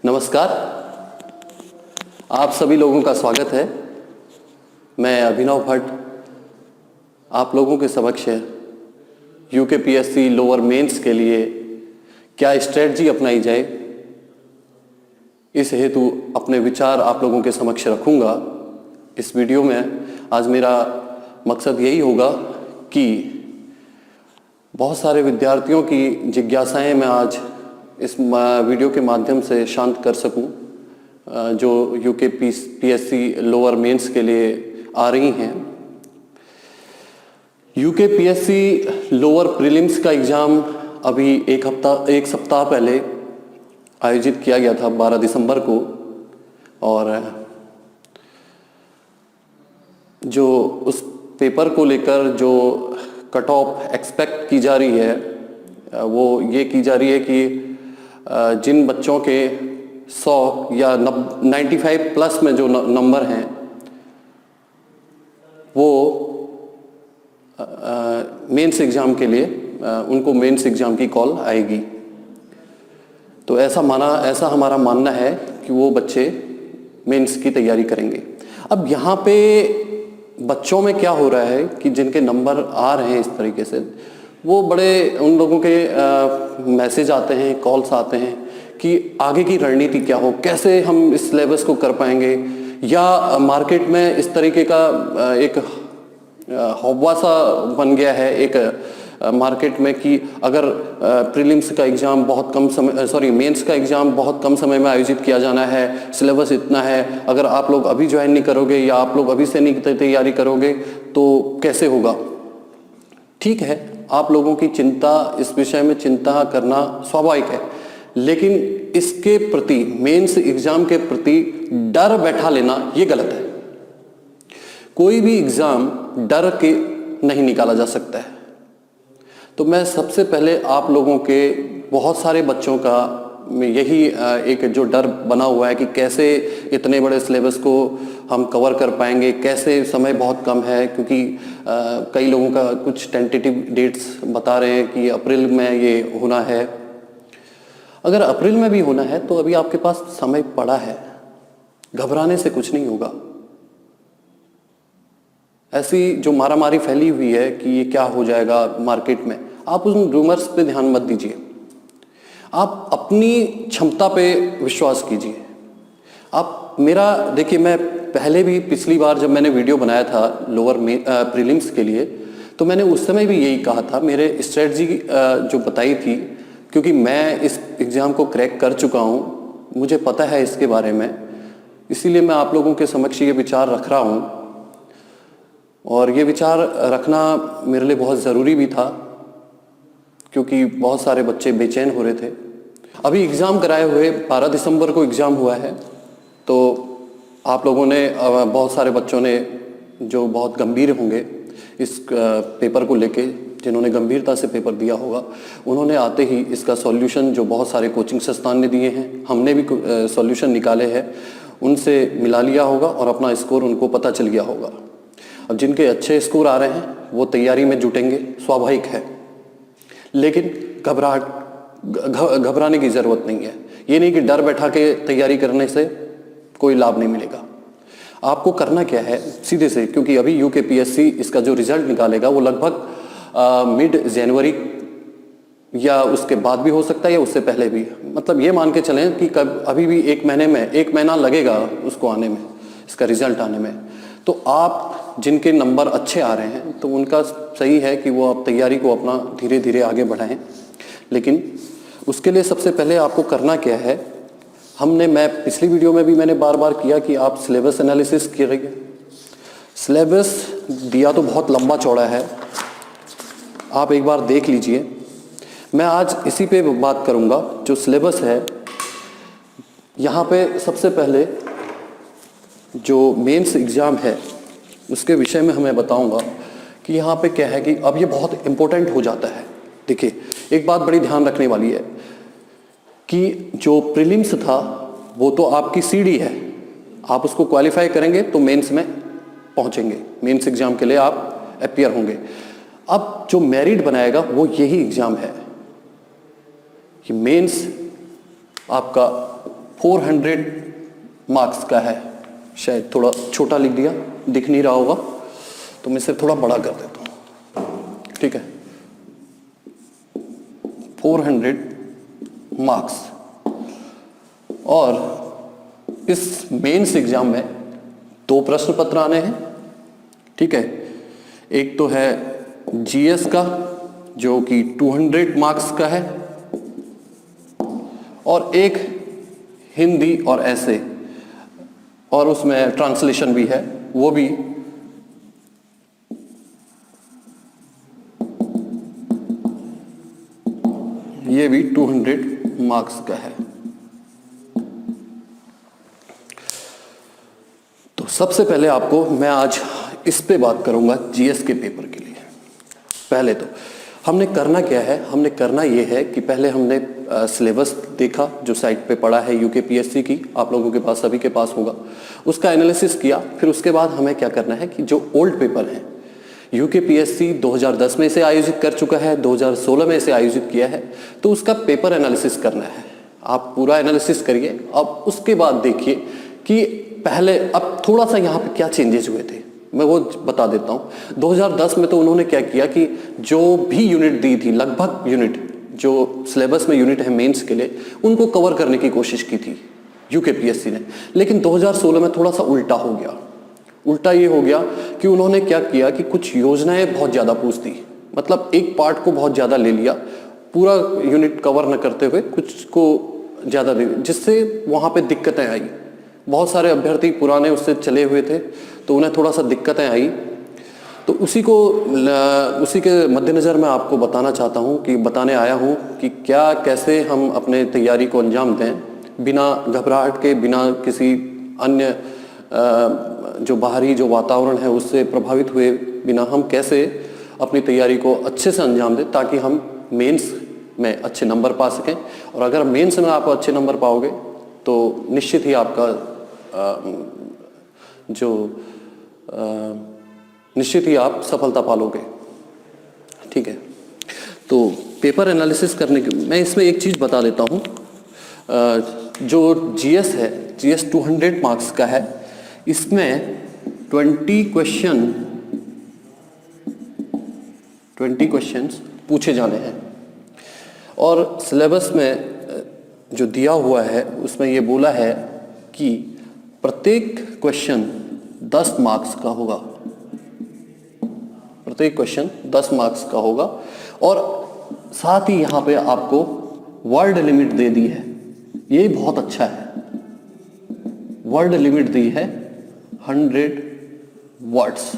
नमस्कार, आप सभी लोगों का स्वागत है। मैं अभिनव भट्ट आप लोगों के समक्ष यूकेपीएससी लोअर मेंस के लिए क्या स्ट्रेटजी अपनाई जाए, इस हेतु अपने विचार आप लोगों के समक्ष रखूंगा। इस वीडियो में आज मेरा मकसद यही होगा कि बहुत सारे विद्यार्थियों की जिज्ञासाएं मैं आज इस वीडियो के माध्यम से शांत कर सकूं, जो यूकेपीएससी लोअर मेंस के लिए आ रही हैं। यूकेपीएससी लोअर प्रीलिम्स का एग्ज़ाम अभी एक सप्ताह पहले आयोजित किया गया था, 12 दिसंबर को। और जो उस पेपर को लेकर जो कट ऑफ एक्सपेक्ट की जा रही है, वो ये की जा रही है कि जिन बच्चों के 100 या 95 प्लस में जो नंबर हैं, वो मेंस एग्ज़ाम के लिए उनको मेंस एग्ज़ाम की कॉल आएगी। तो ऐसा हमारा मानना है कि वो बच्चे मेंस की तैयारी करेंगे। अब यहाँ पे बच्चों में क्या हो रहा है कि जिनके नंबर आ रहे हैं इस तरीके से, वो बड़े उन लोगों के मैसेज आते हैं, कॉल्स आते हैं कि आगे की रणनीति क्या हो, कैसे हम इस सिलेबस को कर पाएंगे, या मार्केट में इस तरीके का एक हौवा सा बन गया है एक मार्केट में कि अगर प्रीलिम्स का एग्ज़ाम मेंस का एग्ज़ाम बहुत कम समय में आयोजित किया जाना है, सिलेबस इतना है, अगर आप लोग अभी ज्वाइन नहीं करोगे या आप लोग अभी से नहीं तैयारी करोगे तो कैसे होगा। ठीक है, आप लोगों की चिंता, इस विषय में चिंता करना स्वाभाविक है, लेकिन इसके प्रति, मेंस एग्ज़ाम के प्रति डर बैठा लेना ये गलत है। कोई भी एग्ज़ाम डर के नहीं निकाला जा सकता है। तो मैं सबसे पहले आप लोगों के, बहुत सारे बच्चों का यही एक जो डर बना हुआ है कि कैसे इतने बड़े सिलेबस को हम कवर कर पाएंगे, कैसे समय बहुत कम है, क्योंकि कई लोगों का कुछ टेंटेटिव डेट्स बता रहे हैं कि अप्रैल में ये होना है। अगर अप्रैल में भी होना है तो अभी आपके पास समय पड़ा है, घबराने से कुछ नहीं होगा। ऐसी जो मारामारी फैली हुई है कि ये क्या हो जाएगा मार्केट में, आप उन रूमर्स पे ध्यान मत दीजिए, आप अपनी क्षमता पे विश्वास कीजिए। आप मेरा देखिए, मैं पहले भी पिछली बार जब मैंने वीडियो बनाया था लोअर प्रीलिम्स के लिए, तो मैंने उस समय भी यही कहा था, मेरे स्ट्रेटजी जो बताई थी, क्योंकि मैं इस एग्ज़ाम को क्रैक कर चुका हूँ, मुझे पता है इसके बारे में, इसीलिए मैं आप लोगों के समक्ष ये विचार रख रहा हूँ। और ये विचार रखना मेरे लिए बहुत ज़रूरी भी था, क्योंकि बहुत सारे बच्चे बेचैन हो रहे थे। अभी एग्ज़ाम कराए हुए 12 दिसंबर को एग्ज़ाम हुआ है, तो आप लोगों ने, बहुत सारे बच्चों ने जो बहुत गंभीर होंगे इस पेपर को लेके, जिन्होंने गंभीरता से पेपर दिया होगा, उन्होंने आते ही इसका सॉल्यूशन जो बहुत सारे कोचिंग संस्थान ने दिए हैं, हमने भी सॉल्यूशन निकाले हैं, उनसे मिला लिया होगा और अपना स्कोर उनको पता चल गया होगा। अब जिनके अच्छे स्कोर आ रहे हैं वो तैयारी में जुटेंगे, स्वाभाविक है, लेकिन घबराने की ज़रूरत नहीं है। ये नहीं कि डर बैठा के तैयारी करने से कोई लाभ नहीं मिलेगा। आपको करना क्या है, सीधे से, क्योंकि अभी यूकेपीएससी इसका जो रिजल्ट निकालेगा वो लगभग मिड जनवरी या उसके बाद भी हो सकता है या उससे पहले भी, मतलब ये मान के चलें कि अभी भी एक महीना लगेगा उसको आने में, इसका रिजल्ट आने में। तो आप जिनके नंबर अच्छे आ रहे हैं तो उनका सही है कि वो आप तैयारी को अपना धीरे धीरे आगे बढ़ाएं, लेकिन उसके लिए सबसे पहले आपको करना क्या है, मैं पिछली वीडियो में भी मैंने बार बार किया कि आप सिलेबस एनालिसिस कीजिए। सिलेबस दिया तो बहुत लंबा चौड़ा है, आप एक बार देख लीजिए। मैं आज इसी पे बात करूंगा, जो सिलेबस है। यहाँ पे सबसे पहले जो मेंस एग्ज़ाम है उसके विषय में हमें बताऊंगा कि यहाँ पे क्या है कि अब ये बहुत इम्पोर्टेंट हो जाता है। देखिए, एक बात बड़ी ध्यान रखने वाली है कि जो प्रीलिम्स था वो तो आपकी सीढ़ी है, आप उसको क्वालिफाई करेंगे तो मेंस में पहुँचेंगे, मेंस एग्ज़ाम के लिए आप अपीयर होंगे। अब जो मेरिट बनाएगा वो यही एग्ज़ाम है कि मेंस आपका 400 मार्क्स का है। शायद थोड़ा छोटा लिख दिया, दिख नहीं रहा होगा, तो मैं इसे थोड़ा बड़ा कर देता हूँ, ठीक है। 400 मार्क्स, और इस मेंस एग्जाम में 2 प्रश्न पत्र आने हैं, ठीक है। एक तो है जीएस का जो कि 200 मार्क्स का है, और एक हिंदी और ऐसे, और उसमें ट्रांसलेशन भी है, वो भी ये भी 200 मार्क्स का है। तो सबसे पहले आपको मैं आज इस पे बात करूंगा जीएस के पेपर के लिए। पहले तो हमने करना क्या है, हमने करना ये है कि पहले हमने सिलेबस देखा जो साइट पे पड़ा है यूकेपीएससी की, आप लोगों के पास सभी के पास होगा, उसका एनालिसिस किया। फिर उसके बाद हमें क्या करना है कि जो ओल्ड पेपर हैं, यूकेपीएससी 2010 में इसे आयोजित कर चुका है, 2016 में इसे आयोजित किया है, तो उसका पेपर एनालिसिस करना है। आप पूरा एनालिसिस करिए, अब उसके बाद देखिए कि पहले अब थोड़ा सा यहाँ पे क्या चेंजेस हुए थे, मैं वो बता देता हूँ। 2010 में तो उन्होंने क्या किया कि जो भी यूनिट दी थी, लगभग यूनिट जो सिलेबस में यूनिट है मेंस के लिए, उनको कवर करने की कोशिश की थी यूकेपीएससी ने। लेकिन 2016 में थोड़ा सा उल्टा हो गया। उल्टा ये हो गया कि उन्होंने क्या किया कि कुछ योजनाएं बहुत ज़्यादा पूछ दी, मतलब एक पार्ट को बहुत ज़्यादा ले लिया, पूरा यूनिट कवर न करते हुए कुछ को ज़्यादा दे, जिससे वहाँ पे दिक्कतें आई। बहुत सारे अभ्यर्थी पुराने उससे चले हुए थे, तो उन्हें थोड़ा सा दिक्कतें आई। तो उसी के मद्देनज़र मैं आपको बताना चाहता हूँ कि बताने आया हूँ कि क्या कैसे हम अपने तैयारी को अंजाम दें बिना घबराहट के, बिना किसी अन्य जो बाहरी जो वातावरण है उससे प्रभावित हुए बिना हम कैसे अपनी तैयारी को अच्छे से अंजाम दें, ताकि हम मेंस में अच्छे नंबर पा सकें। और अगर मेंस में आप अच्छे नंबर पाओगे तो निश्चित ही आपका निश्चित ही आप सफलता पालोगे, ठीक है। तो पेपर एनालिसिस करने के मैं इसमें एक चीज़ बता देता हूँ। जो जीएस है, जीएस 200 मार्क्स का है, इसमें 20 क्वेश्चंस पूछे जाने हैं, और सिलेबस में जो दिया हुआ है उसमें ये बोला है कि प्रत्येक क्वेश्चन 10 मार्क्स का होगा, प्रत्येक क्वेश्चन 10 मार्क्स का होगा। और साथ ही यहाँ पे आपको वर्ड लिमिट दे दी है, ये बहुत अच्छा है। वर्ड लिमिट दी है 100 वर्ड्स।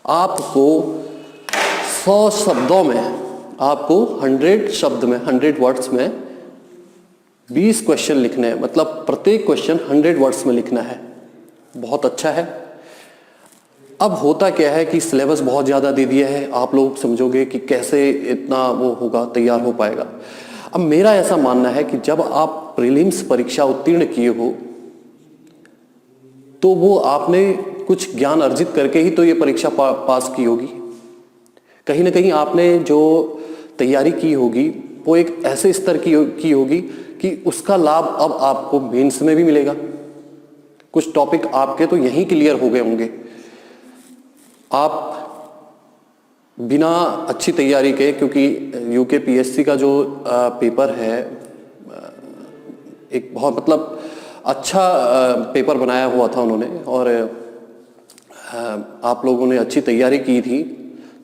आपको 100 शब्दों में, आपको 100 शब्द में, 100 वर्ड्स में 20 क्वेश्चन लिखने हैं, मतलब प्रत्येक क्वेश्चन 100 वर्ड्स में लिखना है। बहुत अच्छा है। अब होता क्या है कि सिलेबस बहुत ज़्यादा दे दिया है, आप लोग समझोगे कि कैसे इतना वो होगा, तैयार हो पाएगा। अब मेरा ऐसा मानना है कि जब आप प्रीलिम्स परीक्षा उत्तीर्ण किए हो तो वो आपने कुछ ज्ञान अर्जित करके ही तो ये परीक्षा पास की होगी। कहीं ना कहीं आपने जो तैयारी की होगी वो एक ऐसे स्तर की होगी कि उसका लाभ अब आपको मेंस में भी मिलेगा। कुछ टॉपिक आपके तो यहीं क्लियर हो गए होंगे। आप बिना अच्छी तैयारी के, क्योंकि यूकेपीएससी का जो पेपर है एक बहुत मतलब अच्छा पेपर बनाया हुआ था उन्होंने, और आप लोगों ने अच्छी तैयारी की थी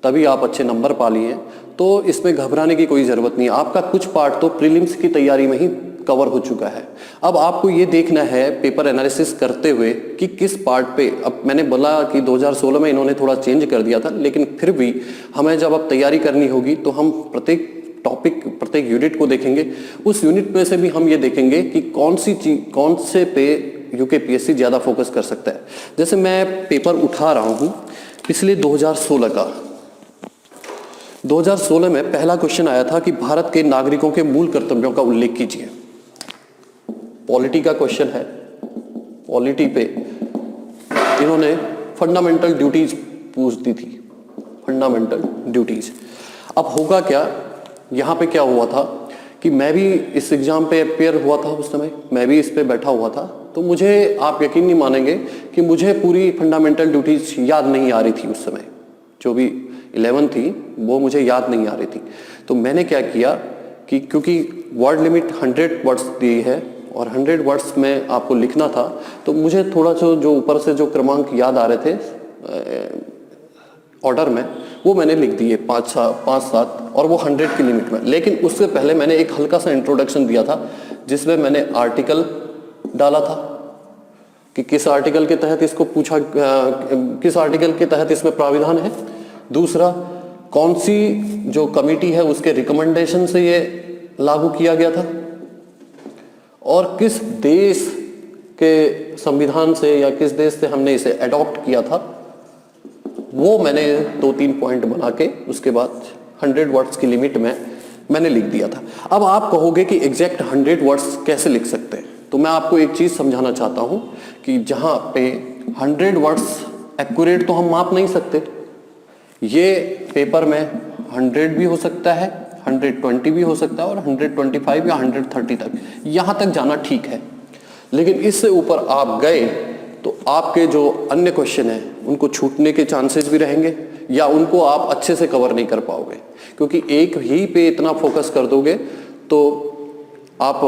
तभी आप अच्छे नंबर पा लिए हैं। तो इसमें घबराने की कोई ज़रूरत नहीं। आपका कुछ पार्ट तो प्रीलिम्स की तैयारी में ही कवर हो चुका है। अब आपको ये देखना है पेपर एनालिसिस करते हुए कि किस पार्ट पे, अब मैंने बोला कि 2016 में इन्होंने थोड़ा चेंज कर दिया था, लेकिन फिर भी हमें जब अब तैयारी करनी होगी तो हम प्रत्येक टॉपिक, प्रत्येक यूनिट को देखेंगे। उस यूनिट में से भी हम ये देखेंगे कि कौन से पे यूकेपीएससी ज़्यादा फोकस कर सकता है। जैसे मैं पेपर उठा रहा हूँ पिछले 2016 का। 2016 में पहला क्वेश्चन आया था कि भारत के नागरिकों के मूल कर्तव्यों का उल्लेख कीजिए। पॉलिटी का क्वेश्चन है। पॉलिटी पे इन्होंने फंडामेंटल ड्यूटीज पूछ दी थी, फंडामेंटल ड्यूटीज। अब होगा क्या, यहाँ पे क्या हुआ था कि मैं भी इस एग्ज़ाम पे अपेयर हुआ था उस समय, मैं भी इस पे बैठा हुआ था, तो मुझे आप यकीन नहीं मानेंगे कि मुझे पूरी फंडामेंटल ड्यूटीज याद नहीं आ रही थी उस समय। जो भी 11 थी वो मुझे याद नहीं आ रही थी। तो मैंने क्या किया कि क्योंकि वर्ड लिमिट 100 वर्ड्स दी है और 100 वर्ड्स में आपको लिखना था, तो मुझे थोड़ा सा जो ऊपर से जो क्रमांक याद आ रहे थे ऑर्डर में, वो मैंने लिख दिए 5-7 और वो 100 की लिमिट में। लेकिन उससे पहले मैंने एक हल्का सा इंट्रोडक्शन दिया था जिसमें मैंने आर्टिकल डाला था कि किस आर्टिकल के तहत इसको पूछा, किस आर्टिकल के तहत इसमें प्राविधान है। दूसरा, कौन सी जो कमेटी है उसके रिकमेंडेशन से ये लागू किया गया था और किस देश के संविधान से या किस देश से हमने इसे अडॉप्ट किया था। वो मैंने 2-3 पॉइंट बना के उसके बाद 100 वर्ड्स की लिमिट में मैंने लिख दिया था। अब आप कहोगे कि एग्जैक्ट 100 वर्ड्स कैसे लिख सकते हैं, तो मैं आपको एक चीज समझाना चाहता हूं कि जहां पे 100 वर्ड्स एक्यूरेट तो हम माप नहीं सकते, ये पेपर में 100 भी हो सकता है, 120 भी हो सकता है और 125 या 130 तक, यहां तक जाना ठीक है। लेकिन इससे ऊपर आप गए तो आपके जो अन्य क्वेश्चन हैं उनको छूटने के चांसेस भी रहेंगे या उनको आप अच्छे से कवर नहीं कर पाओगे, क्योंकि एक ही पे इतना फोकस कर दोगे तो आप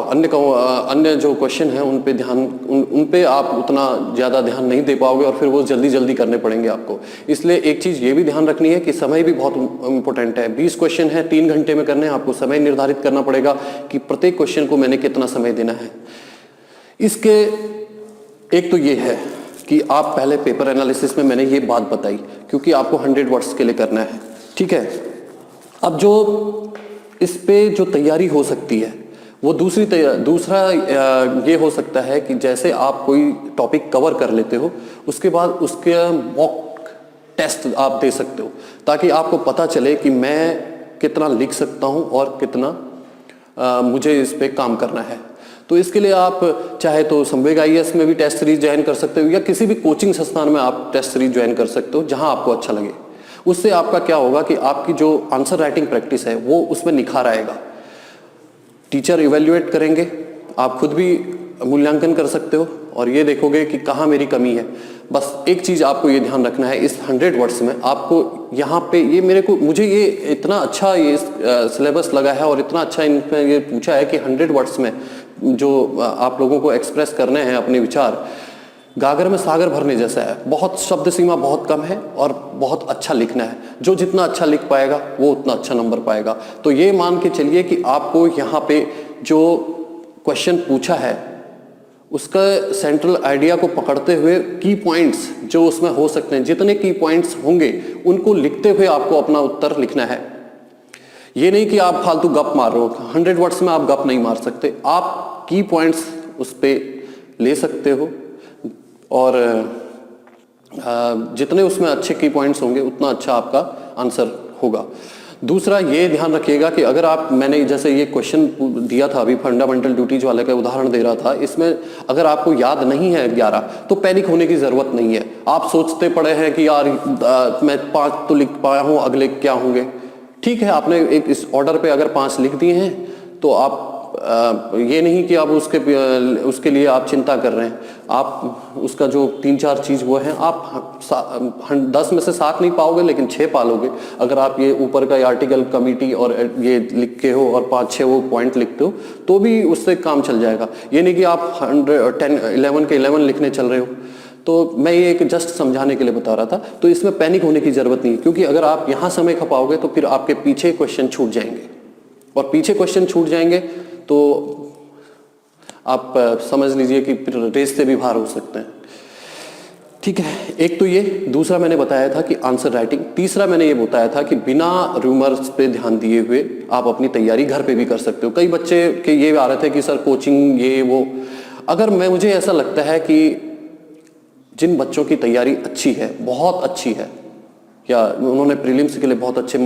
अन्य जो क्वेश्चन हैं उन पे उन पे आप उतना ज़्यादा ध्यान नहीं दे पाओगे और फिर वो जल्दी जल्दी करने पड़ेंगे आपको। इसलिए एक चीज़ ये भी ध्यान रखनी है कि समय भी बहुत इंपॉर्टेंट है। 20 क्वेश्चन है, 3 घंटे में करने हैं, आपको समय निर्धारित करना पड़ेगा कि प्रत्येक क्वेश्चन को मैंने कितना समय देना है। इसके एक तो ये है कि आप पहले पेपर एनालिसिस में मैंने ये बात बताई क्योंकि आपको 100 वर्ड्स के लिए करना है, ठीक है। अब जो इस पे जो तैयारी हो सकती है वो दूसरा ये हो सकता है कि जैसे आप कोई टॉपिक कवर कर लेते हो उसके बाद उसके मॉक टेस्ट आप दे सकते हो ताकि आपको पता चले कि मैं कितना लिख सकता हूँ और कितना मुझे इस पे काम करना है। तो इसके लिए आप चाहे तो संवेग IAS में भी टेस्ट सीरीज ज्वाइन कर सकते हो या किसी भी कोचिंग संस्थान में आप टेस्ट सीरीज ज्वाइन कर सकते हो जहां आपको अच्छा लगे। उससे आपका क्या होगा कि आपकी जो आंसर राइटिंग प्रैक्टिस है वो उसमें निखार आएगा। टीचर इवेल्युएट करेंगे, आप खुद भी मूल्यांकन कर सकते हो और ये देखोगे कि कहाँ मेरी कमी है। बस एक चीज़ आपको ये ध्यान रखना है, इस 100 वर्ड्स में आपको यहाँ पे ये मुझे ये इतना अच्छा ये सिलेबस लगा है और इतना अच्छा इनमें ये पूछा है कि 100 वर्ड्स में जो आप लोगों को एक्सप्रेस करने हैं अपने विचार, गागर में सागर भरने जैसा है। बहुत शब्द सीमा बहुत कम है और बहुत अच्छा लिखना है। जो जितना अच्छा लिख पाएगा वो उतना अच्छा नंबर पाएगा। तो ये मान के चलिए कि आपको यहाँ पे जो क्वेश्चन पूछा है उसका सेंट्रल आइडिया को पकड़ते हुए की पॉइंट्स जो उसमें हो सकते हैं, जितने की पॉइंट्स होंगे उनको लिखते हुए आपको अपना उत्तर लिखना है। ये नहीं कि आप फालतू गप मार रहे हो। 100 वर्ड्स में आप गप नहीं मार सकते, आप की पॉइंट्स उस पर ले सकते हो और जितने उसमें अच्छे की पॉइंट्स होंगे उतना अच्छा आपका आंसर होगा। दूसरा ये ध्यान रखिएगा कि अगर आप, मैंने जैसे ये क्वेश्चन दिया था अभी फंडामेंटल ड्यूटीज वाले का उदाहरण दे रहा था, इसमें अगर आपको याद नहीं है 11 तो पैनिक होने की जरूरत नहीं है। आप सोचते पड़े हैं कि यार मैं 5 तो लिख पाया हूँ, अगले क्या होंगे। ठीक है, आपने एक इस ऑर्डर पे अगर 5 लिख दिए हैं तो आप ये नहीं कि आप उसके लिए आप चिंता कर रहे हैं। आप उसका जो 3-4 चीज वो है, आप 10 में से 7 नहीं पाओगे लेकिन 6 पालोगे अगर आप ये ऊपर का आर्टिकल कमिटी और ये लिख के हो और 5-6 वो पॉइंट लिखते हो तो भी उससे काम चल जाएगा। ये नहीं कि आप 11 के 11 लिखने चल रहे हो। तो मैं ये एक जस्ट समझाने के लिए बता रहा था। तो इसमें पैनिक होने की जरूरत नहीं है, क्योंकि अगर आप यहाँ समय खपाओगे तो फिर आपके पीछे क्वेश्चन छूट जाएंगे और पीछे क्वेश्चन छूट जाएंगे तो आप समझ लीजिए कि फिर रेस से भी बाहर हो सकते हैं। ठीक है, एक तो ये। दूसरा मैंने बताया था कि आंसर राइटिंग। तीसरा मैंने ये बताया था कि बिना रूमर्स पे ध्यान दिए हुए आप अपनी तैयारी घर पे भी कर सकते हो। कई बच्चे के ये आ रहे थे कि सर कोचिंग ये वो, अगर मुझे ऐसा लगता है कि जिन बच्चों की तैयारी अच्छी है, बहुत अच्छी है, या उन्होंने प्रीलिम्स के लिए बहुत अच्छे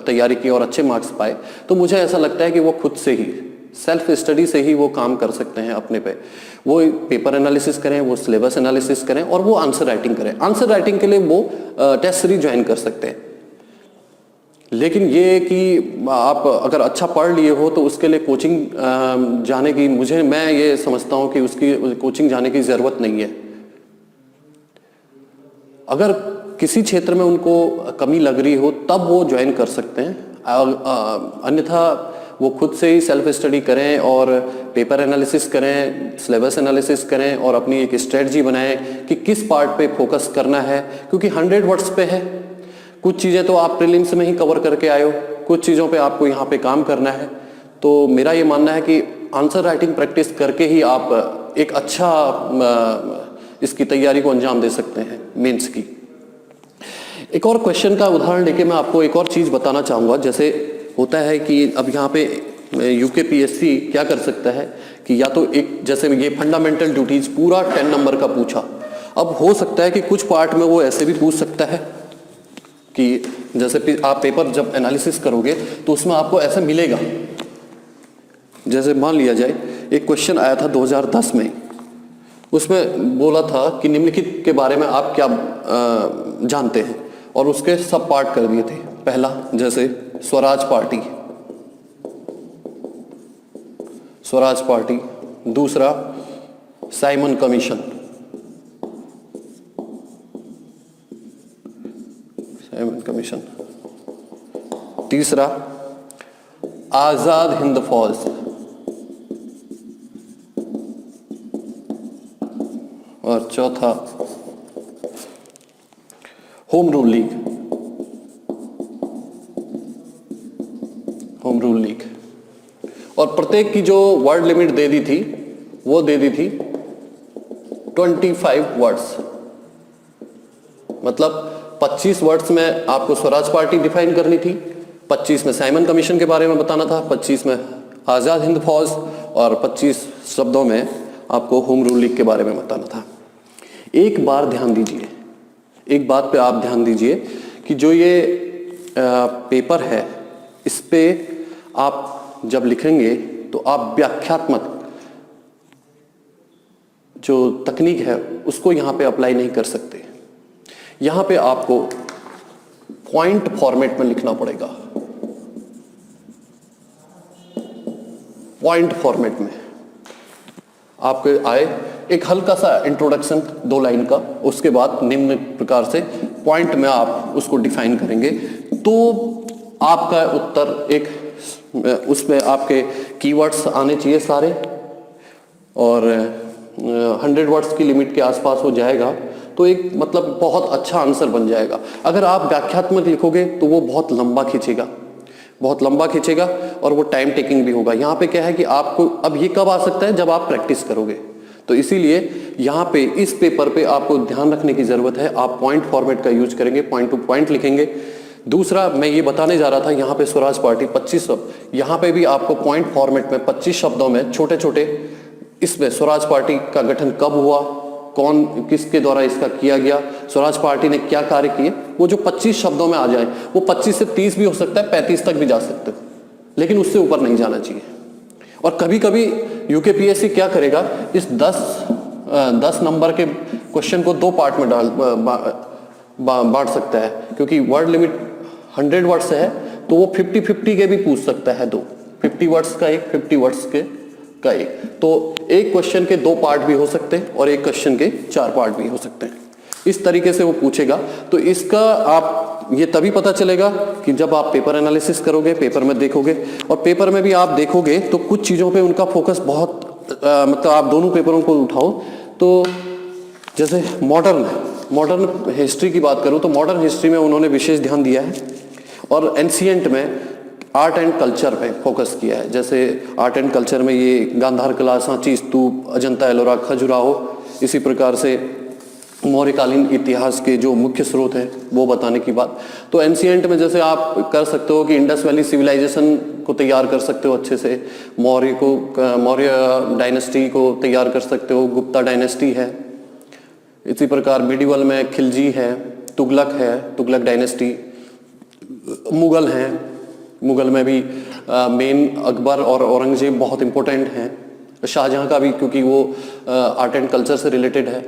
तैयारी की और अच्छे मार्क्स पाए, तो मुझे ऐसा लगता है कि वो खुद से ही सेल्फ स्टडी से ही वो काम कर सकते हैं अपने पे। वो पेपर एनालिसिस करें, वो सिलेबस एनालिसिस करें और वो आंसर राइटिंग करें। आंसर राइटिंग के लिए वो टेस्ट सीरीज ज्वाइन कर सकते हैं। लेकिन ये कि आप अगर अच्छा पढ़ लिए हो तो उसके लिए कोचिंग जाने की मैं ये समझता हूँ कि उसकी कोचिंग जाने की ज़रूरत नहीं है। अगर किसी क्षेत्र में उनको कमी लग रही हो तब वो ज्वाइन कर सकते हैं, अन्यथा वो खुद से ही सेल्फ स्टडी करें और पेपर एनालिसिस करें, सिलेबस एनालिसिस करें और अपनी एक स्ट्रेटजी बनाएं कि किस पार्ट पे फोकस करना है, क्योंकि 100 वर्ड्स पे है। कुछ चीज़ें तो आप प्रीलिम्स में ही कवर करके आए हो, कुछ चीज़ों पे आपको यहाँ पे काम करना है। तो मेरा ये मानना है कि आंसर राइटिंग प्रैक्टिस करके ही आप एक अच्छा इसकी तैयारी को अंजाम दे सकते हैं मेंस की। एक और क्वेश्चन का उदाहरण लेके मैं आपको एक और चीज़ बताना चाहूँगा। जैसे होता है कि अब यहाँ पे यूकेपीएससी क्या कर सकता है कि या तो एक, जैसे ये फंडामेंटल ड्यूटीज पूरा 10 नंबर का पूछा, अब हो सकता है कि कुछ पार्ट में वो ऐसे भी पूछ सकता है कि जैसे आप पेपर जब एनालिसिस करोगे तो उसमें आपको ऐसा मिलेगा। जैसे मान लिया जाए एक क्वेश्चन आया था 2010 में, उसमें बोला था कि निम्नलिखित के बारे में आप क्या जानते हैं, और उसके सब पार्ट कर दिए थे। पहला जैसे स्वराज पार्टी, दूसरा साइमन कमीशन, तीसरा आजाद हिंद फौज, और चौथा होम रूल लीग। और प्रत्येक की जो वर्ड लिमिट दे दी थी वो दे दी थी 25 वर्ड्स, मतलब 25 वर्ड्स में आपको स्वराज पार्टी डिफाइन करनी थी, 25 में साइमन कमीशन के बारे में बताना था, 25 में आजाद हिंद फौज, और 25 शब्दों में आपको होम रूल लीग के बारे में बताना था। एक बार ध्यान दीजिए, एक बात पे आप ध्यान दीजिए कि जो ये पेपर है इस पे आप जब लिखेंगे तो आप व्याख्यात्मक जो तकनीक है उसको यहाँ पे अप्लाई नहीं कर सकते। यहाँ पे आपको पॉइंट फॉर्मेट में लिखना पड़ेगा, पॉइंट फॉर्मेट में आपके आए एक हल्का सा इंट्रोडक्शन 2 लाइन का, उसके बाद निम्न प्रकार से पॉइंट में आप उसको डिफाइन करेंगे तो आपका उत्तर एक, उसमें आपके कीवर्ड्स आने चाहिए सारे, और 100 वर्ड्स की लिमिट के आसपास हो जाएगा तो एक मतलब बहुत अच्छा आंसर बन जाएगा। अगर आप व्याख्यात्मक लिखोगे तो वो बहुत लंबा खींचेगा और वो टाइम टेकिंग भी होगा। यहाँ पे क्या है कि आपको अब ये कब आ सकता है, जब आप प्रैक्टिस करोगे। तो इसीलिए यहाँ पे इस पेपर पे आपको ध्यान रखने की जरूरत है, आप पॉइंट फॉर्मेट का यूज करेंगे, पॉइंट टू पॉइंट लिखेंगे। दूसरा मैं ये बताने जा रहा था, यहाँ पे स्वराज पार्टी 25 शब्द, यहाँ पे भी आपको पॉइंट फॉर्मेट में 25 शब्दों में छोटे छोटे, इसमें स्वराज पार्टी का गठन कब हुआ, कौन किसके द्वारा इसका किया गया, स्वराज पार्टी ने क्या कार्य किए, वो जो 25 शब्दों में आ जाए, वो 25 से 30 भी हो सकता है, 35 तक भी जा सकते हो, लेकिन उससे ऊपर नहीं जाना चाहिए। और कभी कभी यूकेपीएससी क्या करेगा, इस 10 नंबर के क्वेश्चन को 2 पार्ट में बांट सकता है, क्योंकि वर्ड लिमिट 100 वर्ड्स है तो वो 50-50 के भी पूछ सकता है, 50 वर्ड्स का एक, 50 वर्ड्स का एक। तो एक क्वेश्चन के 2 पार्ट भी हो सकते हैं और एक क्वेश्चन के 4 पार्ट भी हो सकते हैं। इस तरीके से वो पूछेगा। तो इसका आप ये तभी पता चलेगा कि जब आप पेपर एनालिसिस करोगे, पेपर में देखोगे, और पेपर में भी आप देखोगे तो कुछ चीज़ों पे उनका फोकस बहुत मतलब आप दोनों पेपरों को उठाओ तो जैसे मॉडर्न हिस्ट्री की बात करूँ तो मॉडर्न हिस्ट्री में उन्होंने विशेष ध्यान दिया है, और एंशिएंट में आर्ट एंड कल्चर पे फोकस किया है। जैसे आर्ट एंड कल्चर में ये गांधार कला, सांची स्तूप, अजंता एलोरा, खजुराहो, इसी प्रकार से मौर्यकालीन इतिहास के जो मुख्य स्रोत हैं वो बताने की बात। तो एंशिएंट में जैसे आप कर सकते हो कि इंडस वैली सिविलाइजेशन को तैयार कर सकते हो अच्छे से, मौर्य डायनेस्टी को तैयार कर सकते हो, गुप्ता डायनेस्टी है। इसी प्रकार मिडिवल में खिलजी है, तुगलक डायनेस्टी, मुगल हैं, मुगल में भी मेन अकबर और औरंगजेब बहुत इंपॉर्टेंट हैं, शाहजहां का भी, क्योंकि वो आर्ट एंड कल्चर से रिलेटेड है।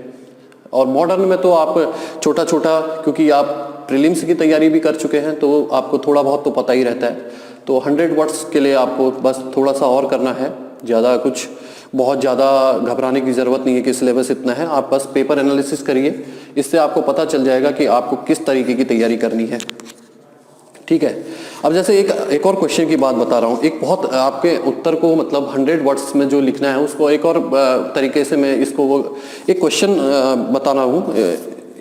और मॉडर्न में तो आप छोटा छोटा, क्योंकि आप प्रीलिम्स की तैयारी भी कर चुके हैं तो आपको थोड़ा बहुत तो पता ही रहता है। तो 100 वर्ड्स के लिए आपको बस थोड़ा सा और करना है, ज़्यादा कुछ बहुत ज़्यादा घबराने की ज़रूरत नहीं है कि सिलेबस इतना है। आप बस पेपर एनालिसिस करिए, इससे आपको पता चल जाएगा कि आपको किस तरीके की तैयारी करनी है। ठीक है, अब जैसे एक और क्वेश्चन की बात बता रहा हूँ। एक बहुत आपके उत्तर को मतलब 100 वर्ड्स में जो लिखना है उसको एक और तरीके से मैं इसको वो एक क्वेश्चन बताना हूँ।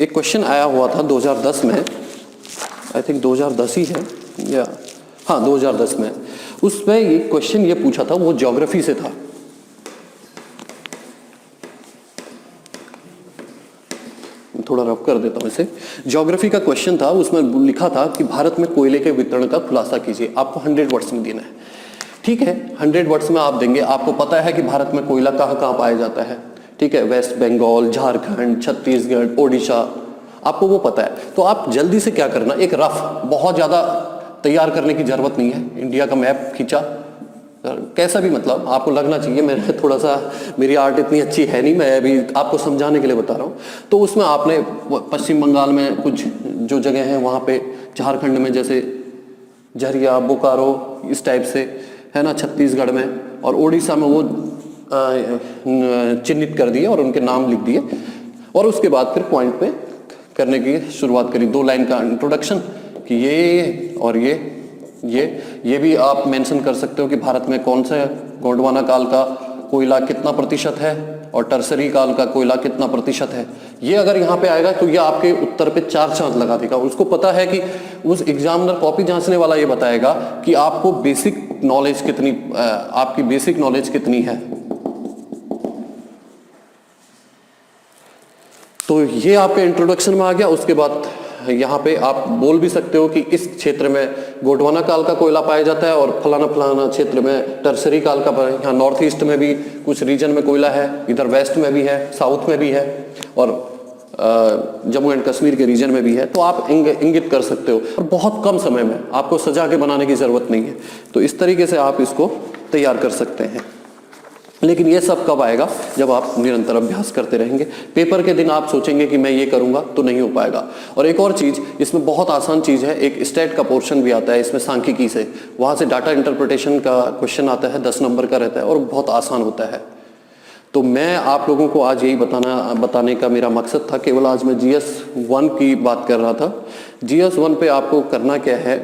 एक क्वेश्चन आया हुआ था 2010 में, आई थिंक 2010 ही है या हाँ 2010 में। उसमें ये क्वेश्चन ये पूछा था, वो ज्योग्राफी से था। थोड़ा रफ कर देता हूँ इसे। ज्योग्राफी का क्वेश्चन था, उसमें लिखा था कि भारत में कोयले के वितरण का खुलासा कीजिए। आपको 100 वर्ड्स में देना है। ठीक है, 100 वर्ड्स में आप देंगे। आपको पता है कि भारत में कोयला कहाँ कहाँ पाया जाता है। ठीक है, वेस्ट बंगाल, झारखंड, छत्तीसगढ़, ओडिशा, आपको वो पता है। तो आप जल्दी से क्या करना, एक रफ, बहुत ज़्यादा तैयार करने की जरूरत नहीं है। इंडिया का मैप खींचा, कैसा भी मतलब आपको लगना चाहिए। मैं थोड़ा सा, मेरी आर्ट इतनी अच्छी है नहीं, मैं अभी आपको समझाने के लिए बता रहा हूँ। तो उसमें आपने पश्चिम बंगाल में कुछ जो जगह हैं वहाँ पे, झारखंड में जैसे झरिया, बोकारो, इस टाइप से है ना, छत्तीसगढ़ में, और उड़ीसा में वो चिन्हित कर दिए और उनके नाम लिख दिए। और उसके बाद फिर पॉइंट पे करने की शुरुआत करी। 2 लाइन का इंट्रोडक्शन कि ये और ये भी आप मेंशन कर सकते हो कि भारत में कौन सा गोंडवाना काल का कोयला कितना प्रतिशत है और टर्सरी काल का कोयला कितना प्रतिशत है। ये अगर यहाँ पे आएगा तो ये आपके उत्तर पे 4 चांद लगा देगा। उसको पता है कि उस एग्जामिनर कॉपी जांचने वाला ये बताएगा कि आपको बेसिक नॉलेज कितनी, आपकी बेसिक नॉलेज कितनी है। तो ये आपके इंट्रोडक्शन में आ गया। उसके बाद यहाँ पे आप बोल भी सकते हो कि इस क्षेत्र में गोंडवाना काल का कोयला पाया जाता है और फलाना फलाना क्षेत्र में टर्सरी काल का। यहाँ नॉर्थ ईस्ट में भी कुछ रीजन में कोयला है, इधर वेस्ट में भी है, साउथ में भी है, और जम्मू एंड कश्मीर के रीजन में भी है। तो आप इंगित कर सकते हो, और बहुत कम समय में, आपको सजा के बनाने की जरूरत नहीं है। तो इस तरीके से आप इसको तैयार कर सकते हैं। लेकिन ये सब कब आएगा, जब आप निरंतर अभ्यास करते रहेंगे। पेपर के दिन आप सोचेंगे कि मैं ये करूंगा तो नहीं हो पाएगा। और एक और चीज इसमें बहुत आसान चीज है, एक स्टैट का पोर्शन भी आता है इसमें सांख्यिकी से, वहां से डाटा इंटरप्रिटेशन का क्वेश्चन आता है, 10 नंबर का रहता है और बहुत आसान होता है। तो मैं आप लोगों को आज यही बताने का मेरा मकसद था। केवल आज मैं GS 1 की बात कर रहा था। GS 1 पे आपको करना क्या है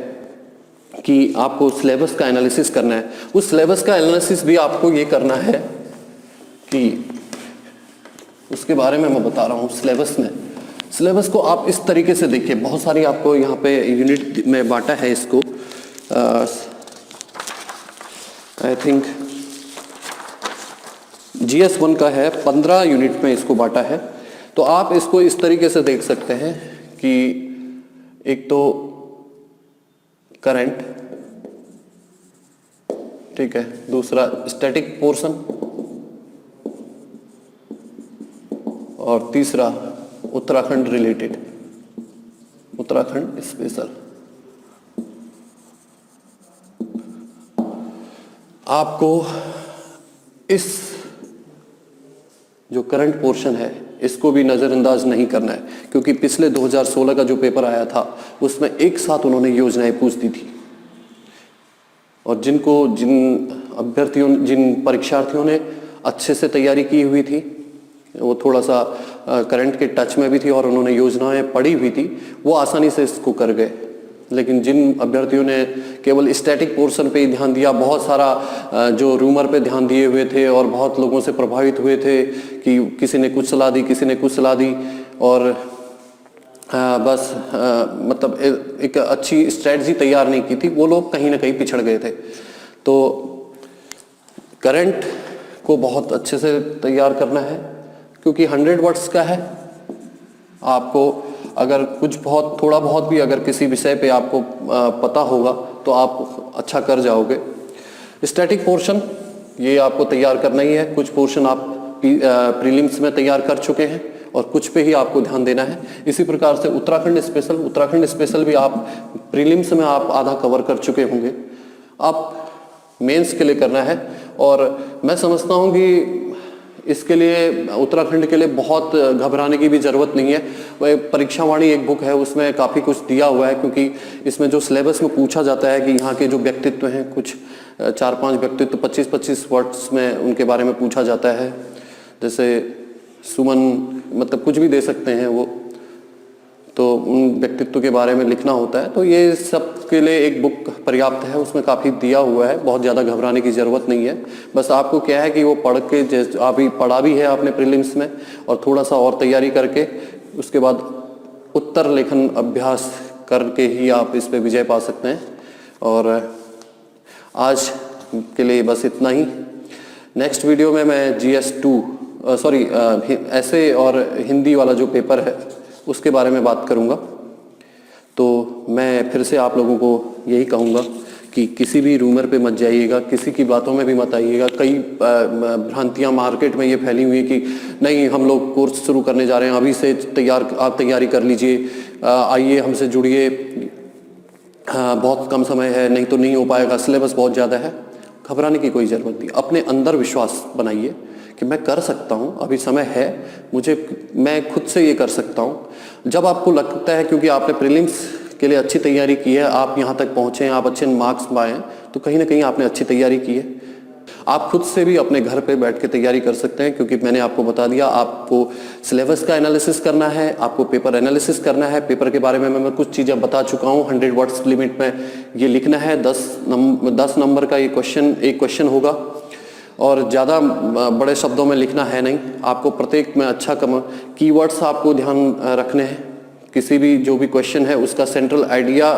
कि आपको सिलेबस का एनालिसिस करना है। उस सिलेबस का एनालिसिस भी आपको ये करना है कि उसके बारे में मैं बता रहा हूँ। सिलेबस को आप इस तरीके से देखिए, बहुत सारी आपको यहाँ पे यूनिट में बांटा है इसको। आई थिंक GS 1 का है, 15 यूनिट में इसको बांटा है। तो आप इसको इस तरीके से देख सकते हैं कि एक तो करंट, ठीक है, दूसरा स्टैटिक पोर्शन, और तीसरा उत्तराखंड रिलेटेड, उत्तराखंड स्पेशल। आपको इस जो करंट पोर्शन है इसको भी नजरअंदाज नहीं करना है, क्योंकि पिछले 2016 का जो पेपर आया था उसमें एक साथ उन्होंने योजनाएं पूछ दी थी, और जिन परीक्षार्थियों ने अच्छे से तैयारी की हुई थी, वो थोड़ा सा करंट के टच में भी थी और उन्होंने योजनाएं पढ़ी हुई थी, वो आसानी से इसको कर गए। लेकिन जिन अभ्यर्थियों ने केवल स्टैटिक पोर्शन पे ही ध्यान दिया, बहुत सारा जो रूमर पे ध्यान दिए हुए थे और बहुत लोगों से प्रभावित हुए थे कि किसी ने कुछ सलाह दी, किसी ने कुछ सलाह दी, और बस मतलब एक अच्छी स्ट्रेटजी तैयार नहीं की थी, वो लोग कहीं ना कहीं पिछड़ गए थे। तो करंट को बहुत अच्छे से तैयार करना है, क्योंकि 100 वर्ड्स का है। आपको अगर कुछ बहुत थोड़ा बहुत भी अगर किसी विषय पे आपको पता होगा तो आप अच्छा कर जाओगे। स्टैटिक पोर्शन ये आपको तैयार करना ही है। कुछ पोर्शन आप प्रीलिम्स में तैयार कर चुके हैं और कुछ पे ही आपको ध्यान देना है। इसी प्रकार से उत्तराखंड स्पेशल भी आप प्रीलिम्स में आप आधा कवर कर चुके होंगे, आप मेंस के लिए करना है। और मैं समझता हूँ कि इसके लिए उत्तराखंड के लिए बहुत घबराने की भी ज़रूरत नहीं है। वह परीक्षावाणी एक बुक है, उसमें काफ़ी कुछ दिया हुआ है, क्योंकि इसमें जो सिलेबस में पूछा जाता है कि यहाँ के जो व्यक्तित्व हैं, कुछ 4-5 व्यक्तित्व 25-25 वर्ड्स में उनके बारे में पूछा जाता है। जैसे सुमन, मतलब कुछ भी दे सकते हैं वो, तो उन व्यक्तित्व के बारे में लिखना होता है। तो ये सब के लिए एक बुक पर्याप्त है, उसमें काफ़ी दिया हुआ है, बहुत ज़्यादा घबराने की ज़रूरत नहीं है। बस आपको क्या है कि वो पढ़ के, जैसे अभी पढ़ा भी है आपने प्रीलिम्स में, और थोड़ा सा और तैयारी करके उसके बाद उत्तर लेखन अभ्यास करके ही आप इस पे विजय पा सकते हैं। और आज के लिए बस इतना ही। नेक्स्ट वीडियो में मैं GS2 ऐसे और हिंदी वाला जो पेपर है उसके बारे में बात करूंगा। तो मैं फिर से आप लोगों को यही कहूँगा कि किसी भी रूमर पे मत जाइएगा, किसी की बातों में भी मत आइएगा। कई भ्रांतियाँ मार्केट में ये फैली हुई है कि नहीं, हम लोग कोर्स शुरू करने जा रहे हैं, अभी से आप तैयारी कर लीजिए, आइए हमसे जुड़िए, बहुत कम समय है, नहीं तो नहीं हो पाएगा, सिलेबस बहुत ज़्यादा है। घबराने की कोई ज़रूरत नहीं। अपने अंदर विश्वास बनाइए कि मैं कर सकता हूँ, अभी समय है, मैं खुद से ये कर सकता हूँ। जब आपको लगता है, क्योंकि आपने प्रीलिम्स के लिए अच्छी तैयारी की है, आप यहाँ तक पहुँचे हैं, आप अच्छे मार्क्स पाए हैं, तो कहीं ना कहीं आपने अच्छी तैयारी की है। आप खुद से भी अपने घर पे बैठ के तैयारी कर सकते हैं, क्योंकि मैंने आपको बता दिया, आपको सिलेबस का एनालिसिस करना है, आपको पेपर एनालिसिस करना है। पेपर के बारे में मैं कुछ चीज़ें बता चुका हूँ। 100 वर्ड्स लिमिट में ये लिखना है। 10 नंबर का ये एक क्वेश्चन होगा, और ज़्यादा बड़े शब्दों में लिखना है नहीं। आपको प्रत्येक में अच्छा कीवर्ड्स आपको ध्यान रखने हैं। किसी भी जो भी क्वेश्चन है उसका सेंट्रल आइडिया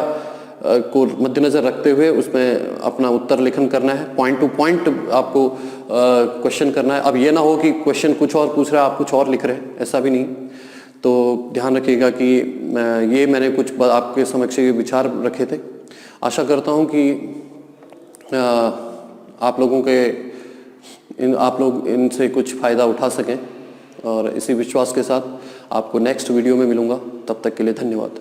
को मद्देनजर रखते हुए उसमें अपना उत्तर लेखन करना है। पॉइंट टू पॉइंट आपको क्वेश्चन करना है। अब ये ना हो कि क्वेश्चन कुछ और पूछ रहा है, आप कुछ और लिख रहे हैं, ऐसा भी नहीं। तो ध्यान रखिएगा कि ये मैंने कुछ आपके समक्ष ये विचार रखे थे। आशा करता हूँ कि आप लोग इनसे कुछ फ़ायदा उठा सकें, और इसी विश्वास के साथ आपको नेक्स्ट वीडियो में मिलूँगा। तब तक के लिए धन्यवाद।